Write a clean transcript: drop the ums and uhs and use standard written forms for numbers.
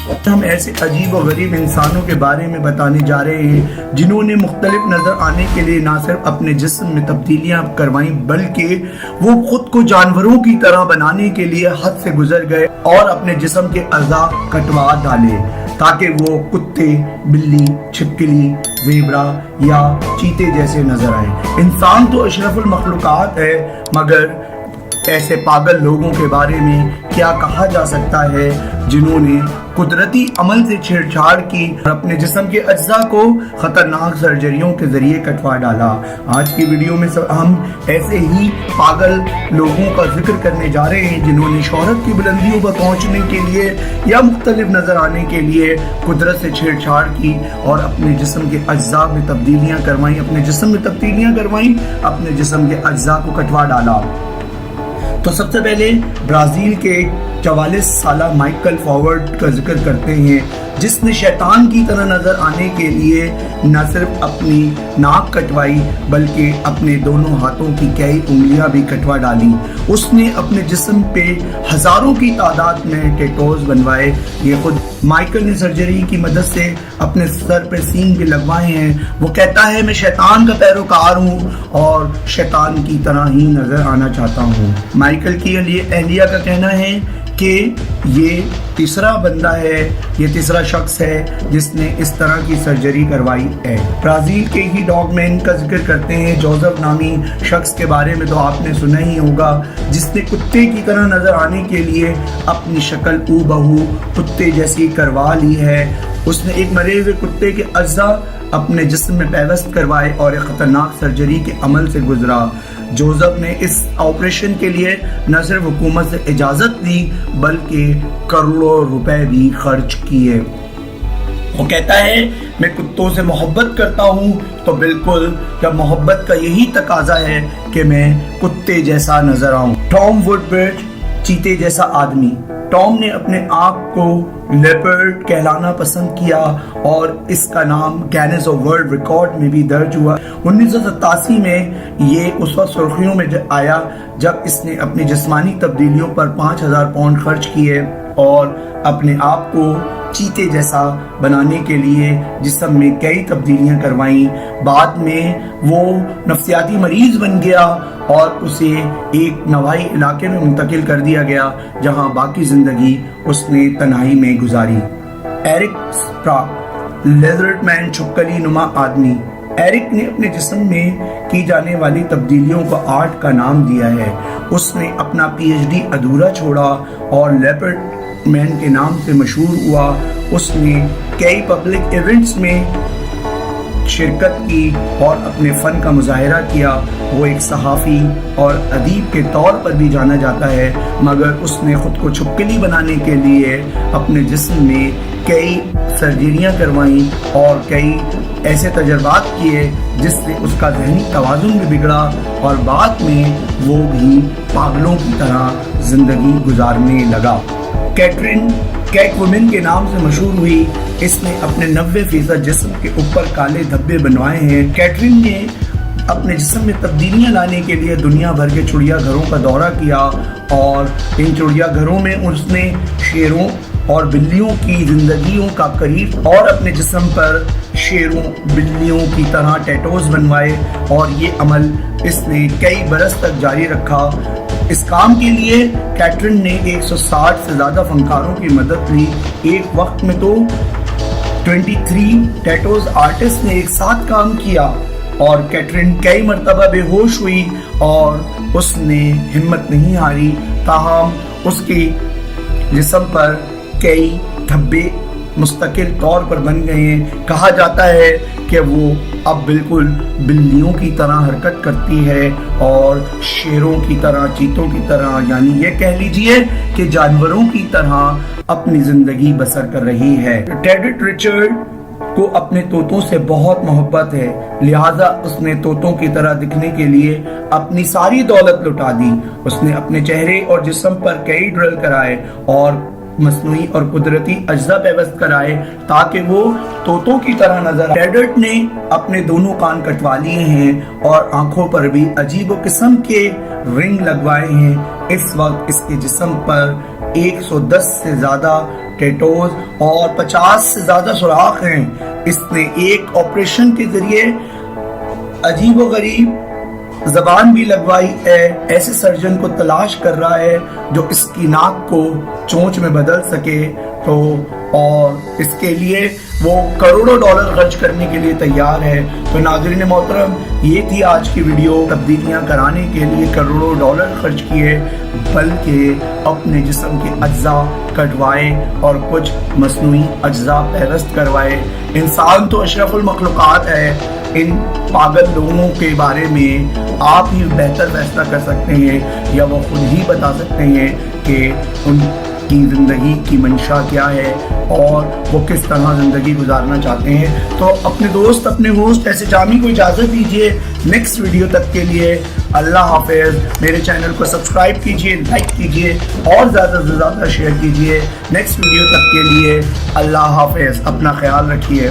ہم ایسے عجیب و غریب انسانوں کے بارے میں بتانے جا رہے ہیں جنہوں نے مختلف نظر آنے کے لیے نہ صرف اپنے جسم میں تبدیلیاں کروائیں بلکہ وہ خود کو جانوروں کی طرح بنانے کے لیے حد سے گزر گئے اور اپنے جسم کے اعضاء کٹوا ڈالے تاکہ وہ کتے، بلی، چھپکلی، زیبرا یا چیتے جیسے نظر آئیں۔ انسان تو اشرف المخلوقات ہے، مگر ایسے پاگل لوگوں کے بارے میں کیا کہا جا سکتا ہے جنہوں نے قدرتی عمل سے چھیڑ چھاڑ کی اور اپنے جسم کے اجزاء کو خطرناک سرجریوں کے ذریعے کٹوا ڈالا۔ آج کی ویڈیو میں ہم ایسے ہی پاگل لوگوں کا ذکر کرنے جا رہے ہیں جنہوں نے شہرت کی بلندیوں پر پہنچنے کے لیے یا مختلف نظر آنے کے لیے قدرت سے چھیڑ چھاڑ کی اور اپنے جسم کے اجزاء میں تبدیلیاں کروائیں، اپنے جسم کے اجزاء کو کٹوا ڈالا۔ تو سب سے پہلے برازیل کے 44 سالہ مائیکل فارورڈ کا ذکر کرتے ہیں، جس نے شیطان کی طرح نظر آنے کے لیے نہ صرف اپنی ناک کٹوائی بلکہ اپنے دونوں ہاتھوں کی کئی انگلیاں بھی کٹوا ڈالی۔ اس نے اپنے جسم پہ ہزاروں کی تعداد میں ٹیٹوز بنوائے۔ یہ خود مائیکل نے سرجری کی مدد سے اپنے سر پہ سینگ بھی لگوائے ہیں۔ وہ کہتا ہے میں شیطان کا پیروکار ہوں اور شیطان کی طرح ہی نظر آنا چاہتا ہوں۔ مائیکل کی اہلیہ کا کہنا ہے کہ یہ تیسرا بندہ ہے، یہ تیسرا شخص ہے جس نے اس طرح کی سرجری کروائی ہے۔ برازیل کے ہی ڈاگ مین کا ذکر کرتے ہیں، جوزف نامی شخص کے بارے میں تو آپ نے سنا ہی ہوگا، جس نے کتے کی طرح نظر آنے کے لیے اپنی شکل او بہو کتے جیسی کروا لی ہے۔ اس نے ایک مرے ہوئے کتے کے اجزاء اپنے جسم میں پیوست کروائے اور ایک خطرناک سرجری کے عمل سے گزرا۔ جوزف نے اس آپریشن کے لیے نہ صرف حکومت سے اجازت لی بلکہ کروڑوں روپے بھی خرچ کیے۔ وہ کہتا ہے میں کتوں سے محبت کرتا ہوں تو بالکل جب محبت کا یہی تقاضا ہے کہ میں کتے جیسا نظر آؤں۔ ٹام وڈ برڈ، چیتے جیسا آدمی۔ ٹام نے اپنے آپ کو لیپرڈ کہلانا پسند کیا اور اس کا نام گینیس آف ورلڈ ریکارڈ میں بھی درج ہوا۔ 1987 میں یہ اس وقت سرخیوں میں آیا جب اس نے اپنی جسمانی تبدیلیوں پر 5000 پاؤنڈ خرچ کیے اور اپنے آپ کو چیتے جیسا بنانے کے لیے جسم میں کئی تبدیلیاں کروائیں۔ بعد میں وہ نفسیاتی مریض بن گیا اور اسے ایک نواحی علاقے میں منتقل کر دیا گیا جہاں باقی زندگی اس نے تنہائی میں گزاری۔ ایرک سپراک، لیزرڈ مین، چھپکلی نما آدمی۔ ایرک نے اپنے جسم میں کی جانے والی تبدیلیوں کو آرٹ کا نام دیا ہے۔ اس نے اپنا پی ایچ ڈی ادھورا چھوڑا اور لیپرڈ مین کے نام سے مشہور ہوا۔ اس نے کئی پبلک ایونٹس میں شرکت کی اور اپنے فن کا مظاہرہ کیا۔ وہ ایک صحافی اور ادیب کے طور پر بھی جانا جاتا ہے، مگر اس نے خود کو چھپکلی بنانے کے لیے اپنے جسم میں کئی سرجریاں کروائیں اور کئی ایسے تجربات کیے جس سے اس کا ذہنی توازن بھی بگڑا اور بعد میں وہ بھی پاگلوں کی طرح زندگی گزارنے لگا۔ کیٹرین کیٹ وومن کے نام سے مشہور ہوئی۔ اس نے اپنے 90% جسم کے اوپر کالے دھبے بنوائے ہیں۔ کیٹرین نے اپنے جسم میں تبدیلیاں لانے کے لیے دنیا بھر کے چڑیا گھروں کا دورہ کیا اور ان چڑیا گھروں میں اس نے شیروں اور بلیوں کی زندگیوں کا قریب اور اپنے جسم پر شیروں بلیوں کی طرح ٹیٹوز بنوائے اور یہ عمل اس نے کئی برس تک جاری رکھا۔ اس کام کے لیے کیٹرین نے 160 سے زیادہ فنکاروں کی مدد لی۔ ایک وقت میں تو 23 ٹیٹوز آرٹسٹ نے ایک ساتھ کام کیا اور کیٹرین کئی مرتبہ بے ہوش ہوئی اور اس نے ہمت نہیں ہاری، تاہم اس کے جسم پر کئی دھبے مستقل طور پر بن گئے ہیں۔ کہا جاتا ہے کہ وہ اب بالکل بلیوں کی طرح حرکت کرتی ہے اور شیروں کی طرح، چیتوں کی طرح، یعنی یہ کہہ لیجئے کہ جانوروں کی طرح اپنی زندگی بسر کر رہی ہے۔ ٹیڈ ریچرڈ کو اپنے طوطوں سے بہت محبت ہے، لہٰذا اس نے طوطوں کی طرح دکھنے کے لیے اپنی ساری دولت لٹا دی۔ اس نے اپنے چہرے اور جسم پر کئی ڈرل کرائے اور مصنوعی اور قدرتی اجزاء پیوست کرائے تاکہ وہ طوطوں کی طرح نظر آئے۔ ٹیڈٹ نے اپنے دونوں کان کٹوا لیے ہیں اور آنکھوں پر بھی عجیب و قسم کے رنگ لگوائے ہیں۔ اس وقت اس کے جسم پر 110 سے زیادہ ٹیٹوز اور 50 سے زیادہ سوراخ ہیں۔ اس نے ایک آپریشن کے ذریعے عجیب و غریب زبان بھی لگوائی ہے۔ ایسے سرجن کو تلاش کر رہا ہے جو اس کی ناک کو چونچ میں بدل سکے اور اس کے لیے وہ کروڑوں ڈالر خرچ کرنے کے لیے تیار ہے۔ تو ناظرین محترم، یہ تھی آج کی ویڈیو۔ تبدیلیاں کرانے کے لیے کروڑوں ڈالر خرچ کیے، بلکہ اپنے جسم کے اجزاء کٹوائے اور کچھ مصنوعی اجزاء پیوست کروائے۔ انسان تو اشرف المخلوقات ہے۔ ان پاگل لوگوں کے بارے میں آپ ہی بہتر فیصلہ کر سکتے ہیں، یا وہ خود ہی بتا سکتے ہیں کہ ان کی زندگی کی منشا کیا ہے اور وہ کس طرح زندگی گزارنا چاہتے ہیں۔ تو اپنے دوست، اپنے ہوسٹ ایسے جامی کو اجازت دیجیے۔ نیکسٹ ویڈیو تک کے لیے اللہ حافظ۔ میرے چینل کو سبسکرائب کیجیے، لائک کیجیے اور زیادہ سے زیادہ شیئر کیجیے۔ نیکسٹ ویڈیو تک کے لیے اللہ حافظ۔ اپنا خیال رکھیے۔